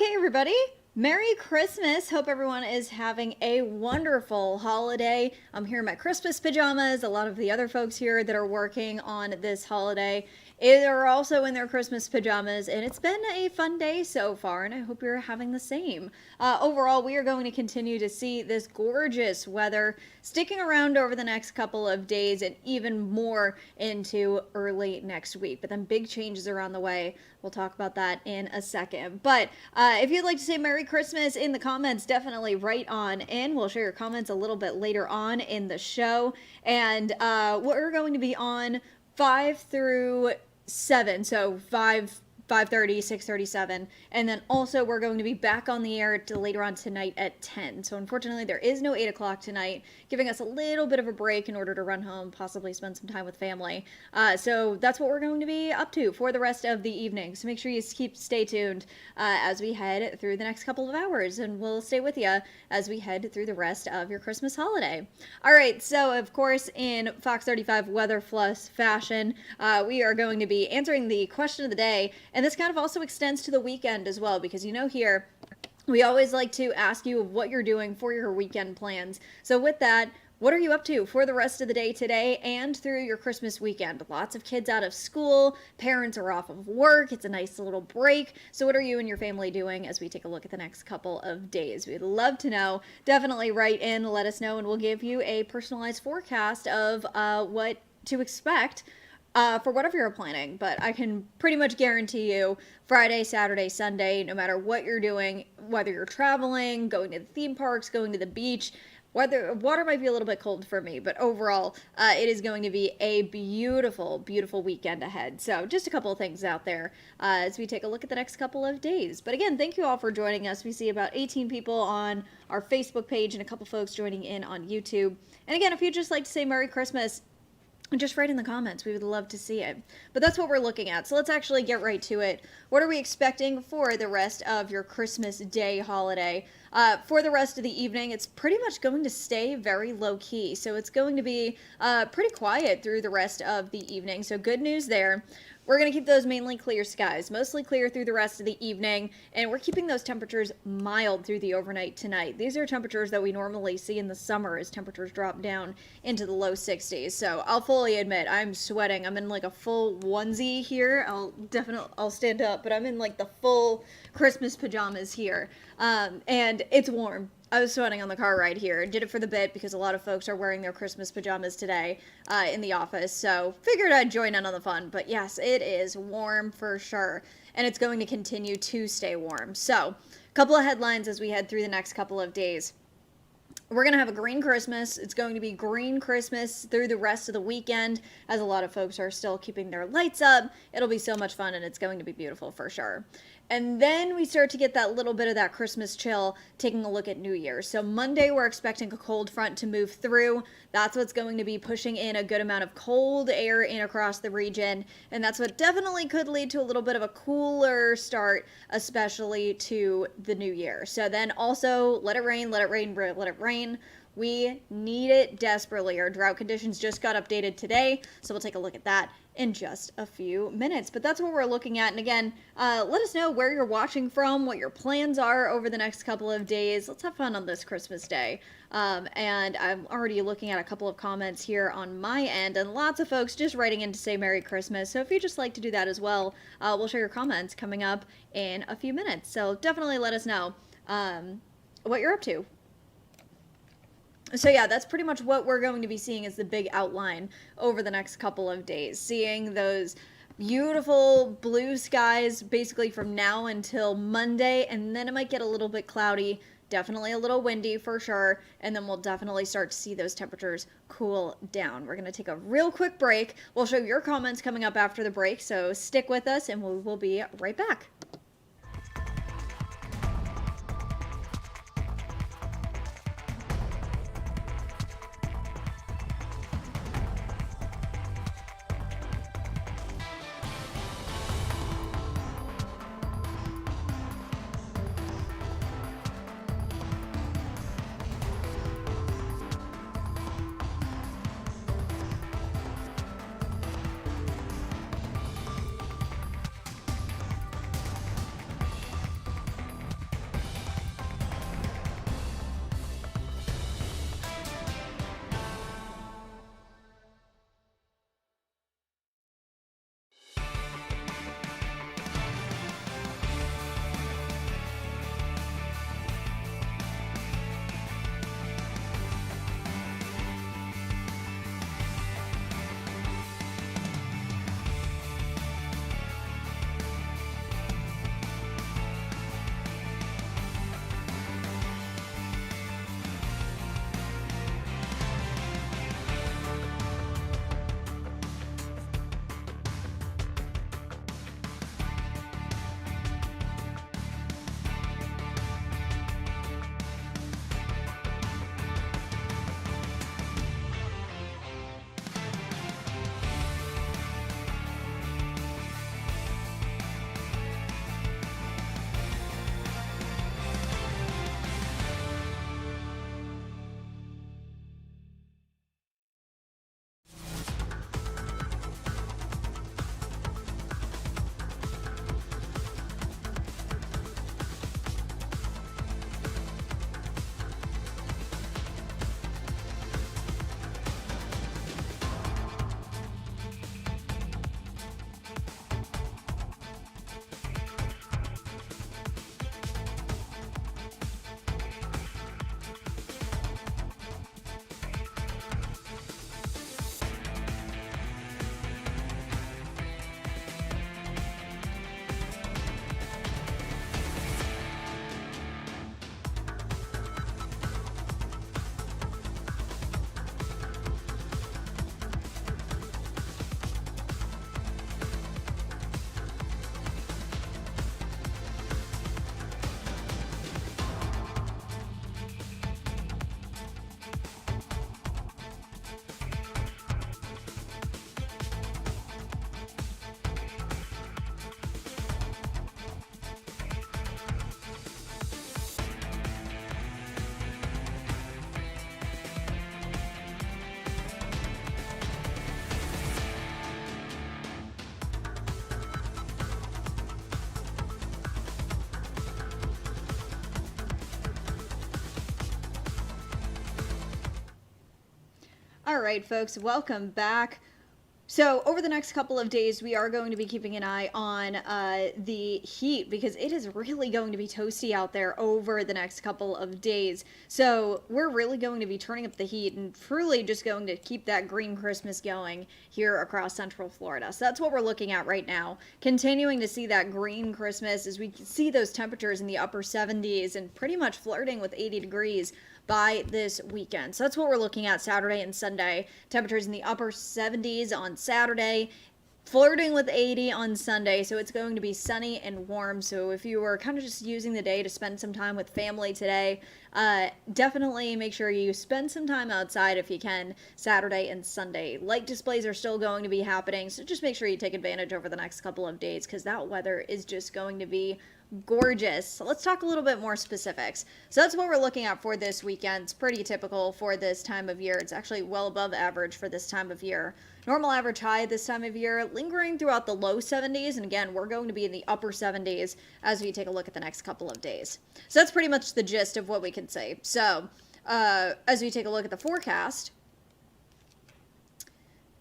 Okay, everybody. Merry Christmas. Hope everyone is having a wonderful holiday. I'm here in my Christmas pajamas. A lot of the other folks here that are working on this holiday are also in their Christmas pajamas, and it's been a fun day so far, and I hope you're having the same. Overall, we are going to continue to see this gorgeous weather sticking around over the next couple of days and even more into early next week. But then big changes are on the way. We'll talk about that in a second. But if you'd like to say Merry Christmas in the comments, definitely write on in. We'll share your comments a little bit later on in the show. And we're going to be on 5 through 7. So 5:30, 6:37, and then also we're going to be back on the air later on tonight at 10. So unfortunately there is no 8 o'clock tonight, giving us a little bit of a break in order to run home, possibly spend some time with family. So that's what we're going to be up to for the rest of the evening. So make sure you stay tuned as we head through the next couple of hours, and we'll stay with you as we head through the rest of your Christmas holiday. All right, so of course in Fox 35 Weather Plus fashion, we are going to be answering the question of the day. And this kind of also extends to the weekend as well, because here we always like to ask you what you're doing for your weekend plans. So with that, what are you up to for the rest of the day today and through your Christmas weekend? Lots of kids out of school, parents are off of work, it's a nice little break. So what are you and your family doing as we take a look at the next couple of days? We'd love to know. Definitely write in, let us know, and we'll give you a personalized forecast of what to expect for whatever you're planning. But I can pretty much guarantee you Friday, Saturday, Sunday, no matter what you're doing, whether you're traveling, going to the theme parks, going to the beach, water might be a little bit cold for me, but overall, it is going to be a beautiful, beautiful weekend ahead. So just a couple of things out there as we take a look at the next couple of days. But again, thank you all for joining us. We see about 18 people on our Facebook page and a couple folks joining in on YouTube. And again, if you'd just like to say Merry Christmas, just write in the comments. We would love to see it. But that's what we're looking at. So let's actually get right to it. What are we expecting for the rest of your Christmas Day holiday? For the rest of the evening, it's pretty much going to stay very low key. So it's going to be pretty quiet through the rest of the evening. So good news there. We're going to keep those mainly clear skies, mostly clear through the rest of the evening, and we're keeping those temperatures mild through the overnight tonight. These are temperatures that we normally see in the summer as temperatures drop down into the low 60s. So I'll fully admit I'm sweating. I'm in like a full onesie here. I'll stand up, but I'm in like the full Christmas pajamas here. And it's warm. I was sweating on the car ride here. Did it for the bit because a lot of folks are wearing their Christmas pajamas today in the office. So figured I'd join in on the fun. But yes, it is warm for sure. And it's going to continue to stay warm. So a couple of headlines as we head through the next couple of days. We're going to have a green Christmas. It's going to be green Christmas through the rest of the weekend as a lot of folks are still keeping their lights up. It'll be so much fun and it's going to be beautiful for sure. And then we start to get that little bit of that Christmas chill, taking a look at New Year's. So Monday, we're expecting a cold front to move through. That's what's going to be pushing in a good amount of cold air in across the region. And that's what definitely could lead to a little bit of a cooler start, especially to the new year. So then also, let it rain, let it rain, let it rain. We need it desperately. Our drought conditions just got updated today, so we'll take a look at that in just a few minutes. But that's what we're looking at. And again, let us know where you're watching from, what your plans are over the next couple of days. Let's have fun on this Christmas Day. And I'm already looking at a couple of comments here on my end, and lots of folks just writing in to say Merry Christmas. So if you'd just like to do that as well, we'll share your comments coming up in a few minutes. So definitely let us know what you're up to. So yeah, that's pretty much what we're going to be seeing as the big outline over the next couple of days. Seeing those beautiful blue skies basically from now until Monday, and then it might get a little bit cloudy, definitely a little windy for sure, and then we'll definitely start to see those temperatures cool down. We're going to take a real quick break. We'll show your comments coming up after the break, so stick with us and we will be right back. All right, folks, welcome back. So over the next couple of days, we are going to be keeping an eye on the heat because it is really going to be toasty out there over the next couple of days. So we're really going to be turning up the heat and truly just going to keep that green Christmas going here across Central Florida. So that's what we're looking at right now. Continuing to see that green Christmas as we see those temperatures in the upper 70s and pretty much flirting with 80 degrees by this weekend. So that's what we're looking at Saturday and Sunday. Temperatures in the upper 70s on Saturday, flirting with 80 on Sunday. So it's going to be sunny and warm. So if you were kind of just using the day to spend some time with family today, definitely make sure you spend some time outside if you can Saturday and Sunday. Light displays are still going to be happening. So just make sure you take advantage over the next couple of days because that weather is just going to be gorgeous. So let's talk a little bit more specifics. So that's what we're looking at for this weekend. It's pretty typical for this time of year. It's actually well above average for this time of year. Normal average high this time of year, lingering throughout the low 70s. And again, we're going to be in the upper 70s as we take a look at the next couple of days. So that's pretty much the gist of what we can say. So as we take a look at the forecast,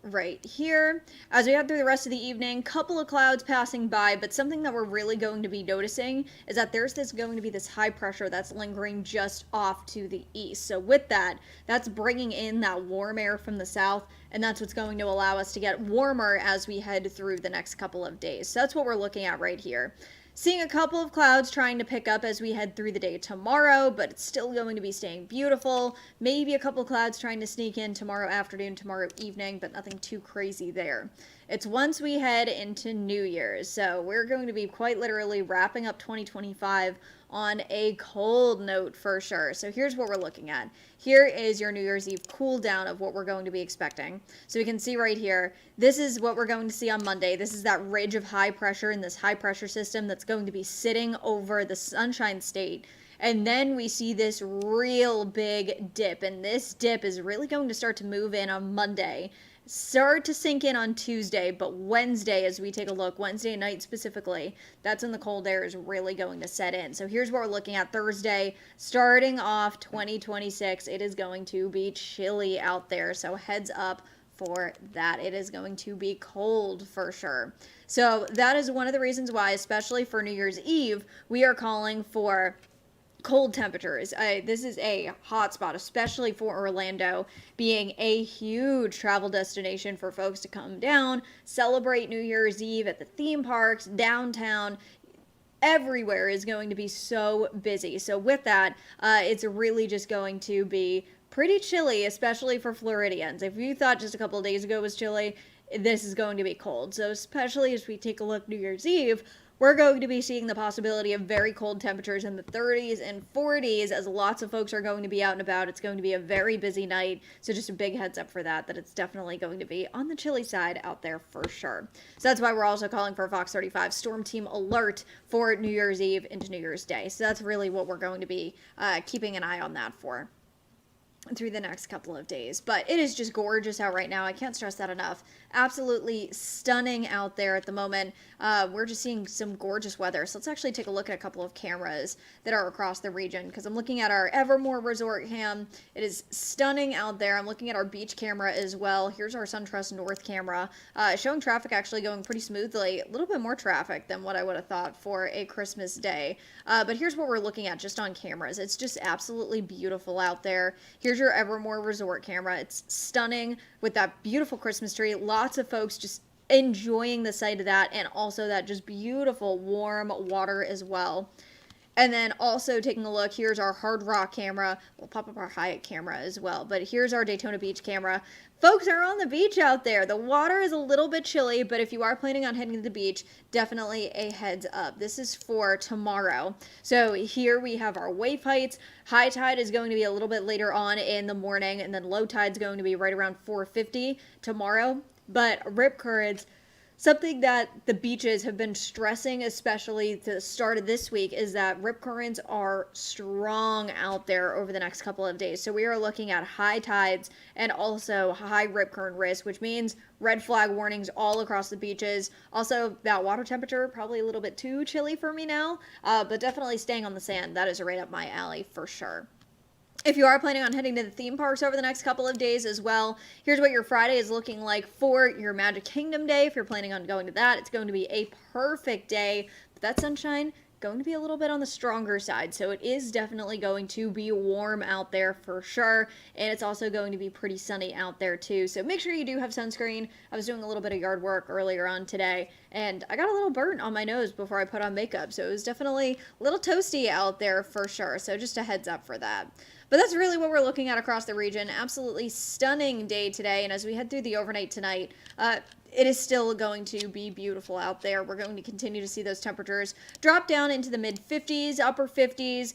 right here, as we head through the rest of the evening, couple of clouds passing by, but something that we're really going to be noticing is that there's going to be this high pressure that's lingering just off to the east. So with that, that's bringing in that warm air from the south, and that's what's going to allow us to get warmer as we head through the next couple of days. So that's what we're looking at right here. Seeing a couple of clouds trying to pick up as we head through the day tomorrow, but it's still going to be staying beautiful. Maybe a couple of clouds trying to sneak in tomorrow afternoon, tomorrow evening, but nothing too crazy there. It's once we head into New Year's. So we're going to be quite literally wrapping up 2025 on a cold note for sure. So here's what we're looking at. Here is your New Year's Eve cool down of what we're going to be expecting. So we can see right here, this is what we're going to see on Monday. This is that ridge of high pressure in this high pressure system that's going to be sitting over the Sunshine State. And then we see this real big dip, and this dip is really going to start to move in on Monday. Start to sink in on Tuesday, but Wednesday, as we take a look, Wednesday night specifically, that's when the cold air is really going to set in. So here's what we're looking at Thursday, starting off 2026. It is going to be chilly out there, so heads up for that. It is going to be cold for sure. So that is one of the reasons why, especially for New Year's Eve, we are calling for cold temperatures. This is a hot spot, especially for Orlando, being a huge travel destination for folks to come down, celebrate New Year's Eve at the theme parks, downtown. Everywhere is going to be so busy. So with that, it's really just going to be pretty chilly, especially for Floridians. If you thought just a couple of days ago was chilly, this is going to be cold. So especially as we take a look New Year's Eve, we're going to be seeing the possibility of very cold temperatures in the 30s and 40s as lots of folks are going to be out and about. It's going to be a very busy night. So just a big heads up for that it's definitely going to be on the chilly side out there for sure. So that's why we're also calling for a Fox 35 Storm Team alert for New Year's Eve into New Year's Day. So that's really what we're going to be keeping an eye on that for through the next couple of days. But it is just gorgeous out right now. I can't stress that enough. Absolutely stunning out there at the moment. We're just seeing some gorgeous weather. So let's actually take a look at a couple of cameras that are across the region, because I'm looking at our Evermore Resort cam. It is stunning out there. I'm looking at our beach camera as well. Here's our SunTrust North camera, showing traffic actually going pretty smoothly. A little bit more traffic than what I would have thought for a Christmas day. But here's what we're looking at just on cameras. It's just absolutely beautiful out there. Here's your Evermore Resort camera. It's stunning with that beautiful Christmas tree. Lots of folks just enjoying the sight of that, and also that just beautiful warm water as well. And then also taking a look, here's our Hard Rock camera. We'll pop up our Hyatt camera as well. But here's our Daytona Beach camera. Folks are on the beach out there. The water is a little bit chilly, but if you are planning on heading to the beach, definitely a heads up. This is for tomorrow. So here we have our wave heights. High tide is going to be a little bit later on in the morning, and then low tide is going to be right around 4:50 tomorrow. But rip currents, something that the beaches have been stressing, especially to the start of this week, is that rip currents are strong out there over the next couple of days. So we are looking at high tides and also high rip current risk, which means red flag warnings all across the beaches. Also, that water temperature, probably a little bit too chilly for me now, but definitely staying on the sand. That is right up my alley for sure. If you are planning on heading to the theme parks over the next couple of days as well, here's what your Friday is looking like for your Magic Kingdom day. If you're planning on going to that, it's going to be a perfect day. But that sunshine going to be a little bit on the stronger side, so it is definitely going to be warm out there for sure, and it's also going to be pretty sunny out there too, so make sure you do have sunscreen. I was doing a little bit of yard work earlier on today, and I got a little burnt on my nose before I put on makeup, so it was definitely a little toasty out there for sure, so just a heads up for that. But that's really what we're looking at across the region. Absolutely stunning day today, and as we head through the overnight tonight, it is still going to be beautiful out there. We're going to continue to see those temperatures drop down into the mid 50s, upper 50s,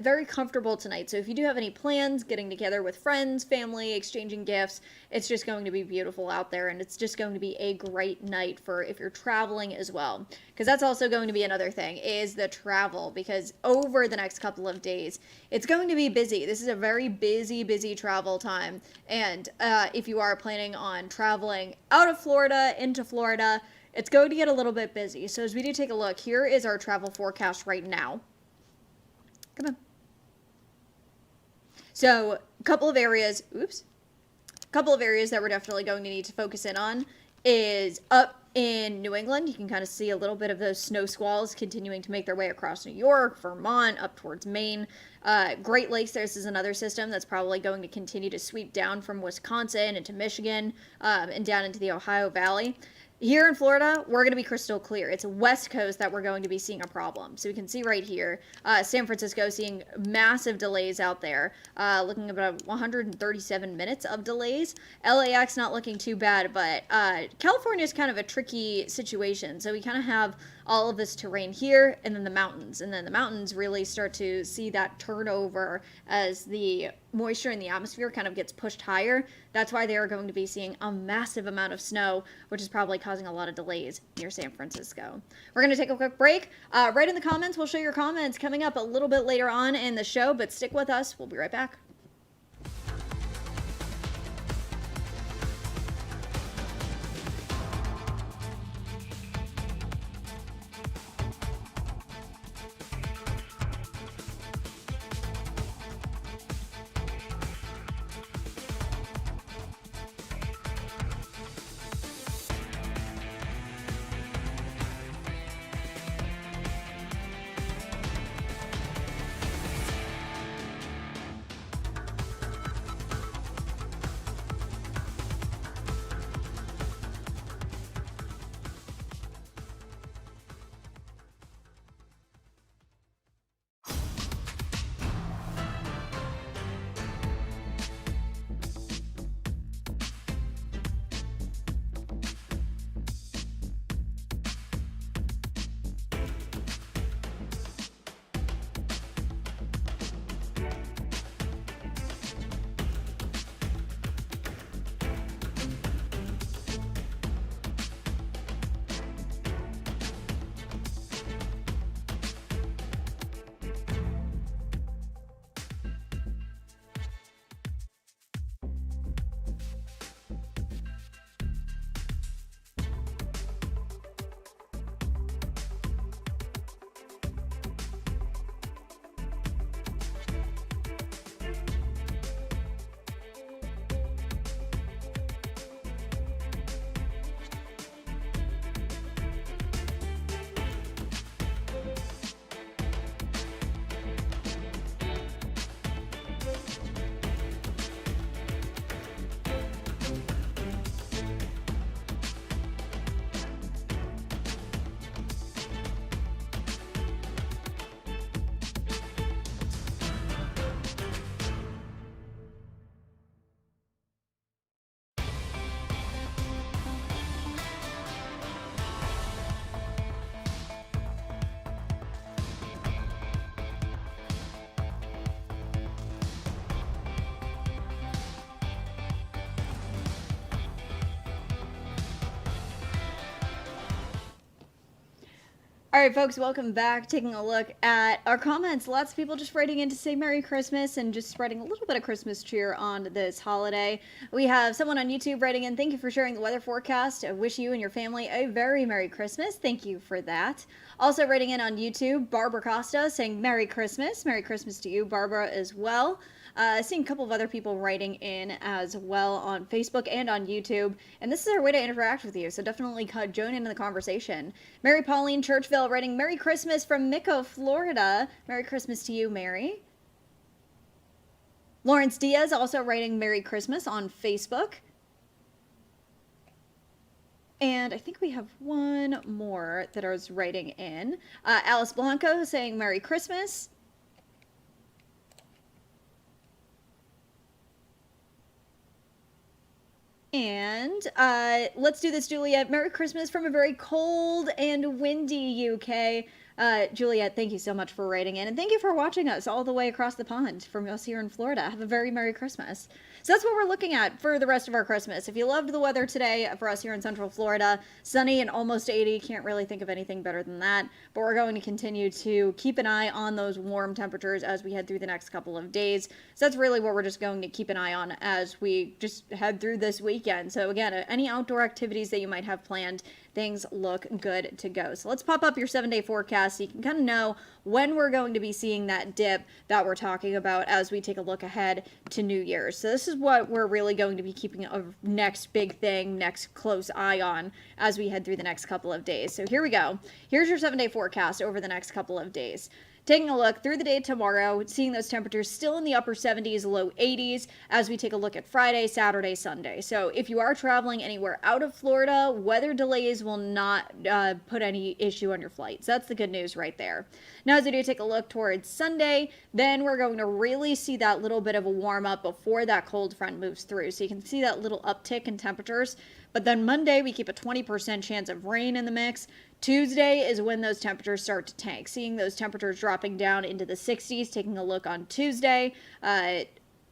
very comfortable tonight. So if you do have any plans, getting together with friends, family, exchanging gifts, it's just going to be beautiful out there, and it's just going to be a great night for if you're traveling as well. Because that's also going to be another thing, is the travel, because over the next couple of days, it's going to be busy. This is a very busy travel time, and if you are planning on traveling out of Florida into Florida, it's going to get a little bit busy. So as we do take a look, here is our travel forecast right now. Come on. So a couple of areas that we're definitely going to need to focus in on is up in New England. You can kind of see a little bit of those snow squalls continuing to make their way across New York, Vermont, up towards Maine. Great Lakes, this is another system that's probably going to continue to sweep down from Wisconsin into Michigan and down into the Ohio Valley. Here in Florida, we're going to be crystal clear. It's West Coast that we're going to be seeing a problem. So we can see right here, San Francisco seeing massive delays out there, looking at about 137 minutes of delays. LAX not looking too bad, but California is kind of a tricky situation. So we kind of have all of this terrain here, and then the mountains. And then the mountains really start to see that turnover as the moisture in the atmosphere kind of gets pushed higher. That's why they are going to be seeing a massive amount of snow, which is probably causing a lot of delays near San Francisco. We're going to take a quick break. Write in the comments. We'll show your comments coming up a little bit later on in the show, but stick with us. We'll be right back. All right, folks, welcome back. Taking a look at our comments. Lots of people just writing in to say Merry Christmas and just spreading a little bit of Christmas cheer on this holiday. We have someone on YouTube writing in, thank you for sharing the weather forecast. I wish you and your family a very Merry Christmas. Thank you for that. Also writing in on YouTube, Barbara Costa saying Merry Christmas. Merry Christmas to you, Barbara, as well. Seeing a couple of other people writing in as well on Facebook and on YouTube. And this is our way to interact with you, so definitely join in the conversation. Mary Pauline Churchville writing, Merry Christmas from Mico, Florida. Merry Christmas to you, Mary. Lawrence Diaz also writing Merry Christmas on Facebook. And I think we have one more that is writing in. Alice Blanco saying Merry Christmas. And let's do this, Juliet. Merry Christmas from a very cold and windy UK. Juliet, thank you so much for writing in. And thank you for watching us all the way across the pond from us here in Florida. Have a very Merry Christmas. So that's what we're looking at for the rest of our Christmas. If you loved the weather today for us here in Central Florida, sunny and almost 80, can't really think of anything better than that. But we're going to continue to keep an eye on those warm temperatures as we head through the next couple of days. So that's really what we're just going to keep an eye on as we just head through this weekend. So again, any outdoor activities that you might have planned, things look good to go. So let's pop up your 7-day forecast so you can kind of know when we're going to be seeing that dip that we're talking about as we take a look ahead to New Year's. So this is what we're really going to be keeping a next big thing, next close eye on as we head through the next couple of days. So here we go. Here's your 7-day forecast over the next couple of days. Taking a look through the day tomorrow, seeing those temperatures still in the upper 70s, low 80s as we take a look at Friday, Saturday, Sunday. So if you are traveling anywhere out of Florida, weather delays will not put any issue on your flight. So that's the good news right there. Now, as we do take a look towards Sunday, then we're going to really see that little bit of a warm up before that cold front moves through. So you can see that little uptick in temperatures. But then Monday, we keep a 20% chance of rain in the mix. Tuesday is when those temperatures start to tank. Seeing those temperatures dropping down into the 60s, taking a look on Tuesday,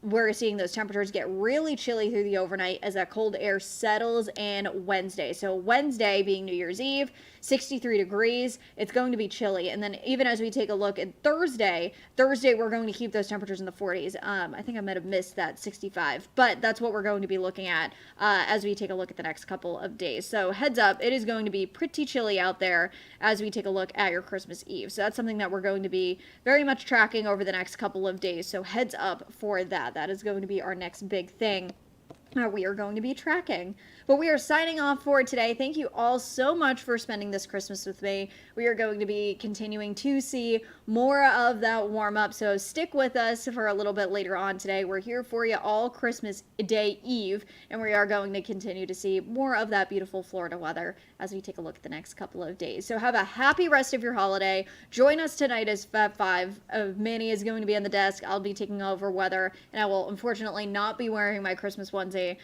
we're seeing those temperatures get really chilly through the overnight as that cold air settles in Wednesday. So Wednesday being New Year's Eve, 63 degrees, it's going to be chilly. And then even as we take a look at Thursday we're going to keep those temperatures in the 40s. I think I might have missed that 65, but that's what we're going to be looking at as we take a look at the next couple of days. So heads up, it is going to be pretty chilly out there as we take a look at your Christmas Eve. So that's something that we're going to be very much tracking over the next couple of days. So heads up for that. That is going to be our next big thing we are going to be tracking. But we are signing off for today. Thank you all so much for spending this Christmas with me. We are going to be continuing to see more of that warm up, so stick with us for a little bit later on today. We're here for you all Christmas Day Eve, and we are going to continue to see more of that beautiful Florida weather as we take a look at the next couple of days. So have a happy rest of your holiday. Join us tonight as Fab 5. Manny is going to be on the desk. I'll be taking over weather, and I will unfortunately not be wearing my Christmas onesie,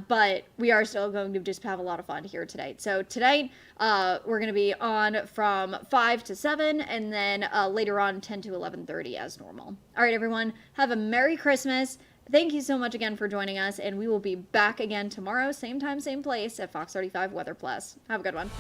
but we are still going to just have a lot of fun here tonight. So tonight we're going to be on from 5 to 7, and then later on 10 to 11:30 as normal. All right, everyone, have a Merry Christmas. Thank you so much again for joining us, and we will be back again tomorrow, same time, same place at Fox 35 Weather Plus. Have a good one.